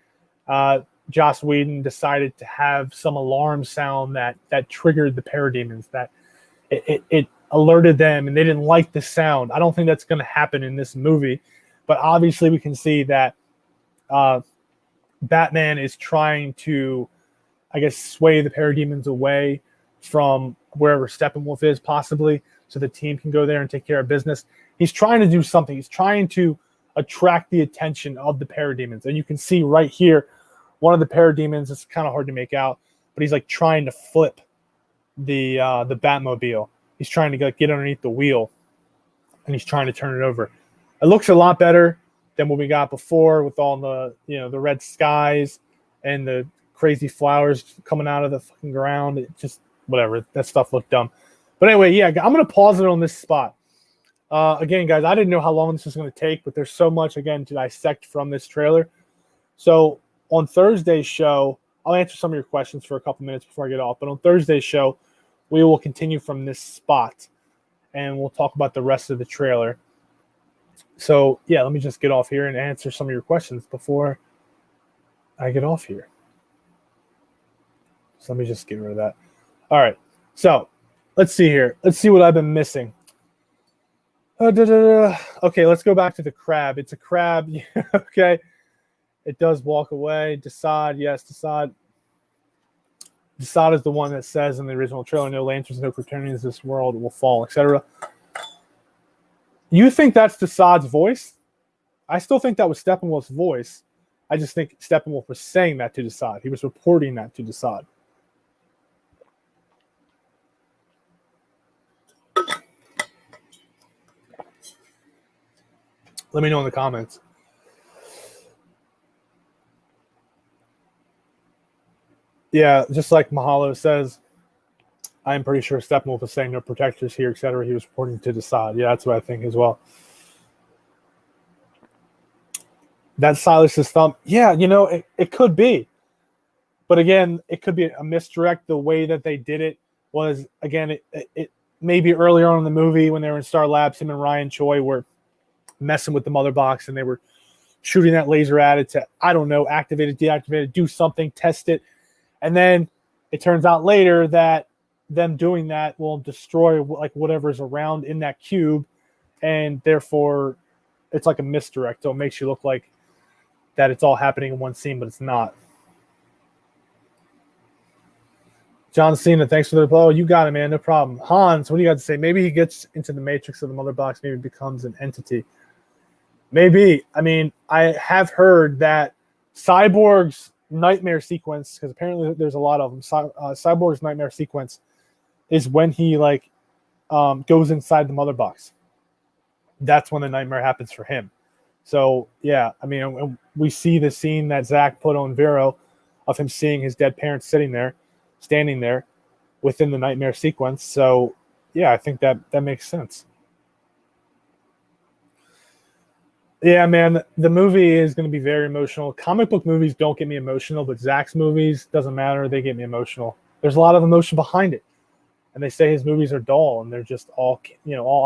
Joss Whedon decided to have some alarm sound that triggered the parademons. That it alerted them, and they didn't like the sound. I don't think that's going to happen in this movie, but obviously we can see that Batman is trying to, I guess, sway the parademons away from wherever Steppenwolf is, possibly, so the team can go there and take care of business. He's trying to do something. He's trying to attract the attention of the parademons. And you can see right here, one of the parademons, it's kind of hard to make out, but he's like trying to flip the Batmobile. He's trying to get underneath the wheel, and he's trying to turn it over. It looks a lot better than what we got before with all the, the red skies and the crazy flowers coming out of the fucking ground. It just, whatever. That stuff looked dumb. But anyway, yeah, I'm going to pause it on this spot. Again, guys, I didn't know how long this was going to take, but there's so much, again, to dissect from this trailer. So on Thursday's show, I'll answer some of your questions for a couple minutes before I get off. But on Thursday's show, we will continue from this spot, and we'll talk about the rest of the trailer. So, yeah, let me just get off here and answer some of your questions before I get off here. So let me just get rid of that. All right. So let's see here. Let's see what I've been missing. Okay, let's go back to the crab. It's a crab. Okay. It does walk away. Desaad, yes, Desaad. Desaad is the one that says in the original trailer, no lanterns, no Kryptonians, this world will fall, etc. You think that's Desaad's voice? I still think that was Steppenwolf's voice. I just think Steppenwolf was saying that to Desaad. He was reporting that to Desaad. Let me know in the comments. Yeah, just like Mahalo says, I'm pretty sure Steppenwolf was saying no protectors here, etc. He was reporting to Desaad. Yeah, that's what I think as well. That's Silas's thumb. Yeah, it could be. But again, it could be a misdirect. The way that they did it was, again, it maybe earlier on in the movie when they were in Star Labs, him and Ryan Choi were messing with the mother box, and they were shooting that laser at it to, I don't know, activate it, deactivate it, do something, test it. And then it turns out later that them doing that will destroy like whatever's around in that cube, and therefore it's like a misdirect. So it makes you look like that it's all happening in one scene, but it's not. John Cena, thanks for the follow. You got it, man. No problem. Hans, what do you got to say? Maybe he gets into the matrix of the mother box, maybe becomes an entity. Maybe. I mean, I have heard that Cyborg's nightmare sequence, because apparently there's a lot of them. Cyborg's nightmare sequence is when he goes inside the mother box. That's when the nightmare happens for him. So yeah, I mean, we see the scene that Zach put on Vero of him seeing his dead parents standing there within the nightmare sequence. So yeah, I think that makes sense. Yeah, man, the movie is going to be very emotional. Comic book movies don't get me emotional, but Zach's movies, doesn't matter. They get me emotional. There's a lot of emotion behind it. And they say his movies are dull and they're just all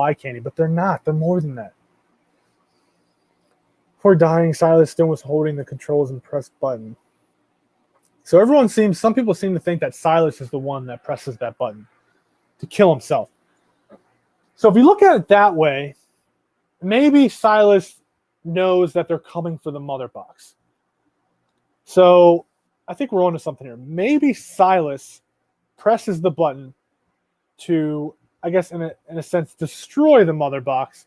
eye candy, but they're not. They're more than that. Before dying, Silas still was holding the controls and press button. So some people seem to think that Silas is the one that presses that button to kill himself. So if you look at it that way, maybe Silas knows that they're coming for the mother box. So I think we're onto something here. Maybe Silas presses the button to, I guess, in a sense, destroy the mother box.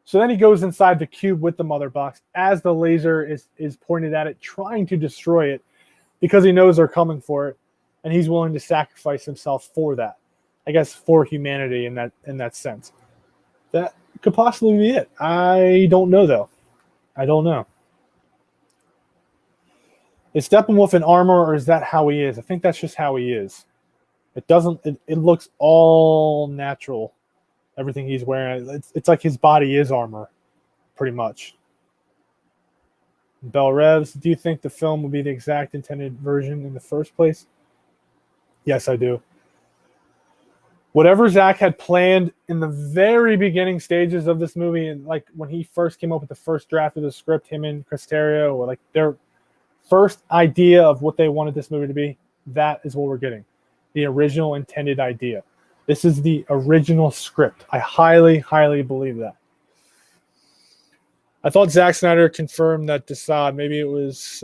So then he goes inside the cube with the mother box as the laser is pointed at it, trying to destroy it, because he knows they're coming for it, and he's willing to sacrifice himself for that. I guess for humanity in that sense. That could possibly be it. I don't know, though. I don't know. Is Steppenwolf in armor, or is that how he is? I think that's just how he is. It doesn't. It looks all natural. Everything he's wearing, it's like his body is armor, pretty much. Bell Revs, do you think the film will be the exact intended version in the first place? Yes, I do. Whatever Zach had planned in the very beginning stages of this movie, and like when he first came up with the first draft of the script, him and Chris Terrio, or like their first idea of what they wanted this movie to be, that is what we're getting. The original intended idea. This is the original script. I highly, highly believe that. I thought Zack Snyder confirmed that Desaad, maybe it was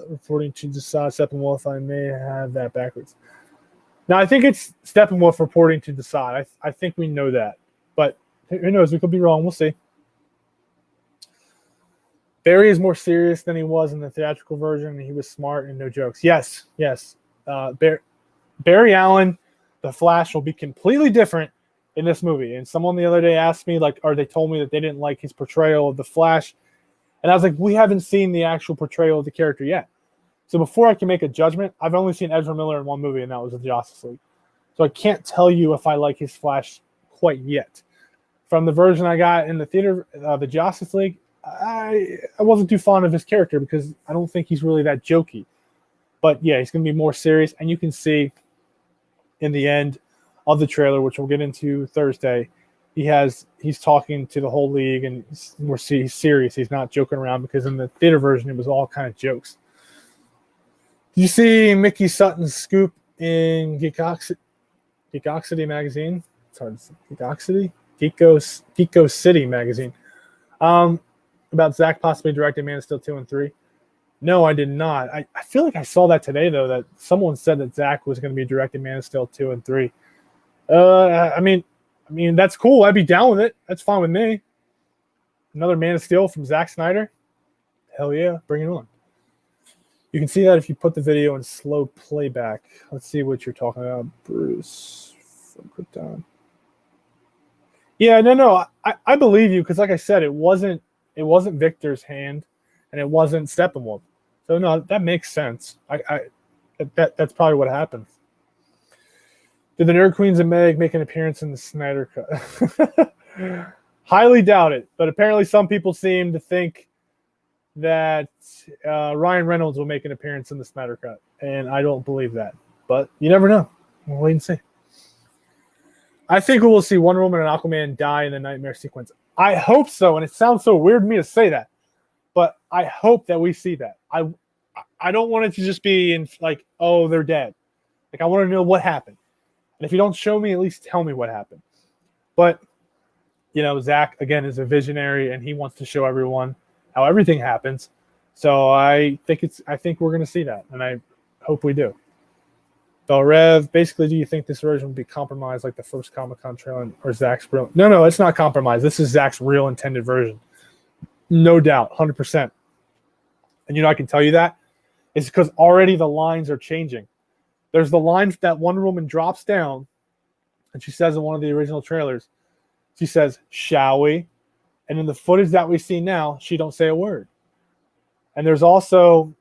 reporting to Desaad Steppenwolf. I may have that backwards. Now, I think it's Steppenwolf reporting to Desaad. I think we know that. But who knows? We could be wrong. We'll see. Barry is more serious than he was in the theatrical version. He was smart and no jokes. Yes. Barry Allen, the Flash, will be completely different in this movie. And someone the other day asked me, or they told me that they didn't like his portrayal of the Flash. And I was like, we haven't seen the actual portrayal of the character yet. So before I can make a judgment, I've only seen Ezra Miller in one movie, and that was the Justice League. So I can't tell you if I like his Flash quite yet. From the version I got in the theater, the Justice League, I wasn't too fond of his character because I don't think he's really that jokey. But yeah, he's going to be more serious, and you can see in the end of the trailer, which we'll get into Thursday, he's talking to the whole league, and he's serious. He's not joking around, because in the theater version, it was all kind of jokes. Did you see Mickey Sutton's scoop in Geekoxity magazine? It's hard to say. Geeko City magazine. About Zach possibly directing Man of Steel 2 and 3. No, I did not. I feel like I saw that today, though, that someone said that Zach was going to be directing Man of Steel 2 and 3. I mean, that's cool. I'd be down with it. That's fine with me. Another Man of Steel from Zack Snyder? Hell yeah, bring it on. You can see that if you put the video in slow playback. Let's see what you're talking about, Bruce from Krypton. Yeah, no. I believe you, because like I said, it wasn't Victor's hand, and it wasn't Steppenwolf. So no, that makes sense. That's probably what happened. Did the Nerd Queens and Meg make an appearance in the Snyder Cut? Highly doubt it, but apparently some people seem to think that Ryan Reynolds will make an appearance in the Snyder Cut, and I don't believe that. But you never know. We'll wait and see. I think we will see Wonder Woman and Aquaman die in the nightmare sequence. I hope so, and it sounds so weird to me to say that, but I hope that we see that. I don't want it to just be in like, oh, they're dead. Like, I want to know what happened. And if you don't show me, at least tell me what happened. But, Zach, again, is a visionary, and he wants to show everyone how everything happens. So I think we're going to see that, and I hope we do. Bell Rev, basically, do you think this version will be compromised like the first Comic-Con trailer, or Zach's real? No, it's not compromised. This is Zach's real intended version. No doubt, 100%. And I can tell you that is because already the lines are changing. There's the line that Wonder Woman drops down, and she says in one of the original trailers, she says, "Shall we?" And in the footage that we see now, she don't say a word. And there's also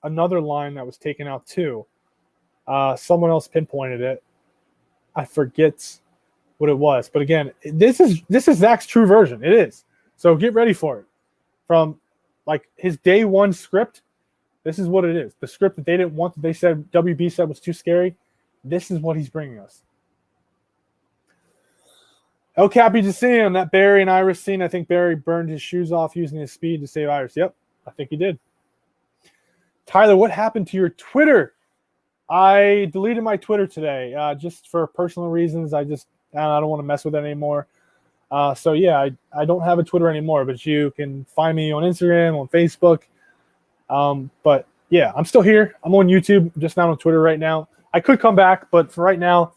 another line that was taken out too. Someone else pinpointed it. I forget what it was. But again, this is Zach's true version. It is. So get ready for it. From like his day one script, this is what it is. The script that they didn't want, that they said WB said was too scary. This is what he's bringing us. El Cappy just seeing that Barry and Iris scene. I think Barry burned his shoes off using his speed to save Iris. Yep, I think he did. Tyler, what happened to your Twitter? I deleted my Twitter today just for personal reasons. I don't want to mess with it anymore. So yeah, I don't have a Twitter anymore, but you can find me on Instagram, on Facebook. But yeah, I'm still here. I'm on YouTube, just not on Twitter right now. I could come back, but for right now,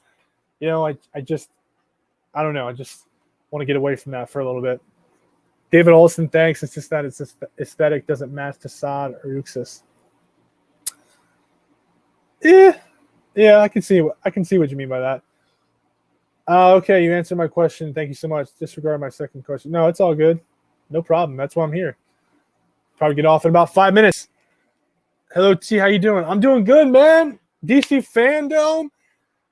I don't know. I just want to get away from that for a little bit. David Olson, thanks. It's just that its aesthetic doesn't match Desaad or Uxas. Yeah, I can see what you mean by that. Okay, you answered my question. Thank you so much. Disregard my second question. No, it's all good. No problem. That's why I'm here. Probably get off in about 5 minutes. Hello, T. How you doing? I'm doing good, man. DC Fandom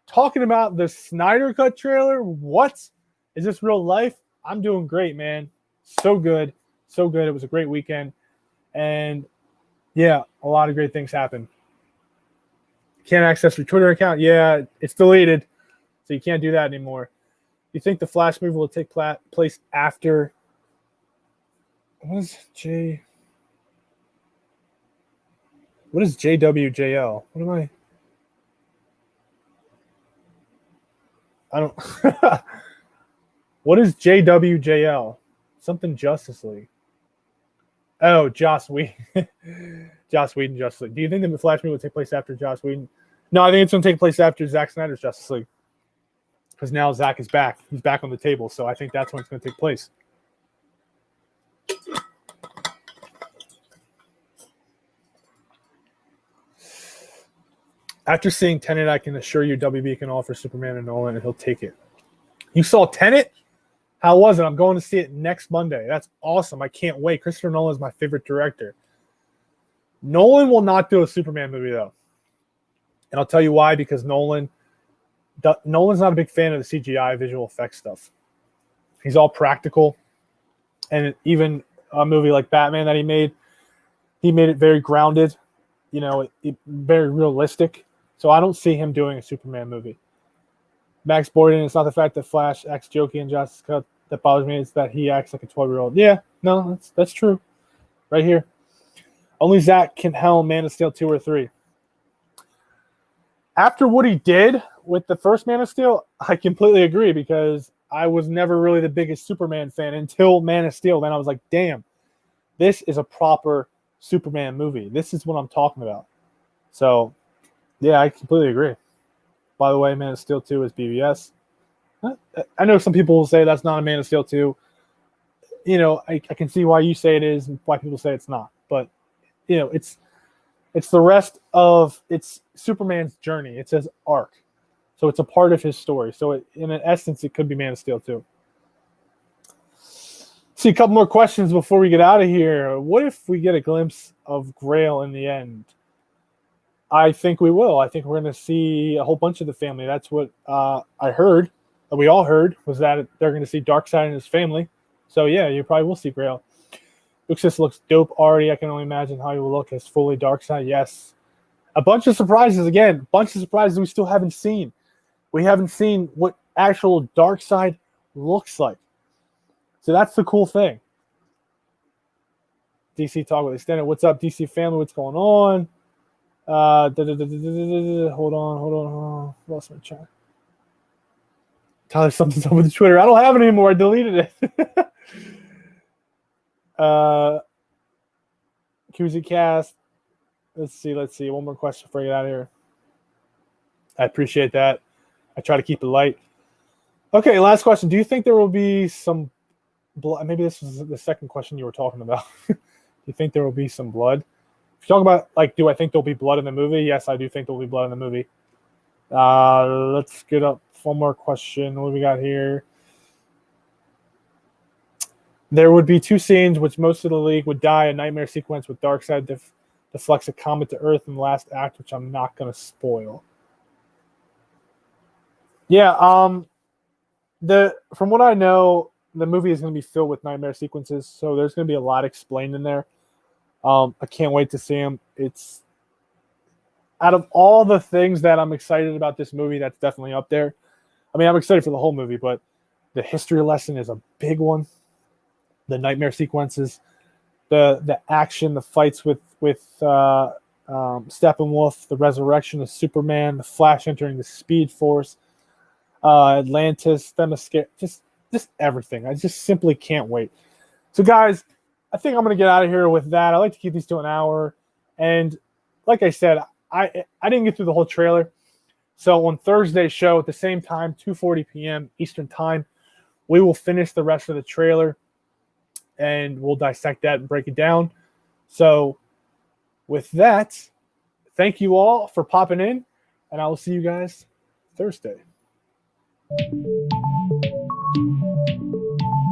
talking about the Snyder Cut trailer. What is this real life? I'm doing great, man. So good, so good. It was a great weekend, and yeah, a lot of great things happened. Can't access your Twitter account. Yeah, it's deleted, so you can't do that anymore. You think the Flash movie will take place after? What is J? What is JWJL? What am I? I don't. What is JWJL? Something Justice League. Oh, Joss Whedon. Joss Whedon Justice League. Do you think the Flash movie will take place after Joss Whedon? No, I think it's going to take place after Zack Snyder's Justice League. Because now Zack is back. He's back on the table. So I think that's when it's going to take place. After seeing Tenet, I can assure you WB can offer Superman and Nolan, and he'll take it. You saw Tenet? How was it? I'm going to see it next Monday. That's awesome. I can't wait. Christopher Nolan is my favorite director. Nolan will not do a Superman movie, though. And I'll tell you why, because Nolan's not a big fan of the CGI visual effects stuff. He's all practical. And even a movie like Batman that he made it very grounded, very realistic. So I don't see him doing a Superman movie. Max Borden, it's not the fact that Flash acts jokey in Justice Cut that bothers me. It's that he acts like a 12-year-old. Yeah, no, that's true. Right here. Only Zack can helm Man of Steel 2 or 3. After what he did with the first Man of Steel, I completely agree because I was never really the biggest Superman fan until Man of Steel. Then I was like, damn, this is a proper Superman movie. This is what I'm talking about. So, yeah, I completely agree. By the way, Man of Steel 2 is BVS. I know some people will say that's not a Man of Steel 2. I can see why you say it is and why people say it's not. But, it's the rest of it's Superman's journey. It's his arc. So it's a part of his story. So in essence, it could be Man of Steel 2. See a couple more questions before we get out of here. What if we get a glimpse of Grail in the end? I think we will. I think we're going to see a whole bunch of the family. That's what I heard, that we all heard, was that they're going to see Darkseid and his family. So, yeah, you probably will see Grail. Luxus looks dope already. I can only imagine how he will look as fully Darkseid. Yes. A bunch of surprises, again. A bunch of surprises we still haven't seen. We haven't seen what actual Darkseid looks like. So that's the cool thing. DC Talk with Extended. What's up, DC family? What's going on? Hold on. Lost my chat. Tyler, something's up with the Twitter. I don't have it anymore. I deleted it. QZ Cast. Let's see. One more question before I get out of here. I appreciate that. I try to keep it light. Okay, last question. Do you think there will be some blood? Maybe this was the second question you were talking about. Do you think there will be some blood? If you're talking about, do I think there'll be blood in the movie? Yes, I do think there'll be blood in the movie. Let's get up one more question. What do we got here? There would be 2 scenes which most of the league would die. A nightmare sequence with Darkseid deflects a comet to Earth in the last act, which I'm not going to spoil. Yeah, from what I know, the movie is going to be filled with nightmare sequences, so there's going to be a lot explained in there. I can't wait to see them. It's out of all the things that I'm excited about this movie, that's definitely up there. I mean, I'm excited for the whole movie, but the history lesson is a big one. The nightmare sequences, the action, the fights with Steppenwolf, the resurrection of Superman, the Flash entering the Speed Force, Atlantis, Themyscira, just everything. I just simply can't wait. So, guys, I think I'm going to get out of here with that. I like to keep these to an hour. And like I said, I didn't get through the whole trailer. So on Thursday's show at the same time, 2:40 p.m. Eastern Time, we will finish the rest of the trailer and we'll dissect that and break it down. So with that, thank you all for popping in, and I will see you guys Thursday.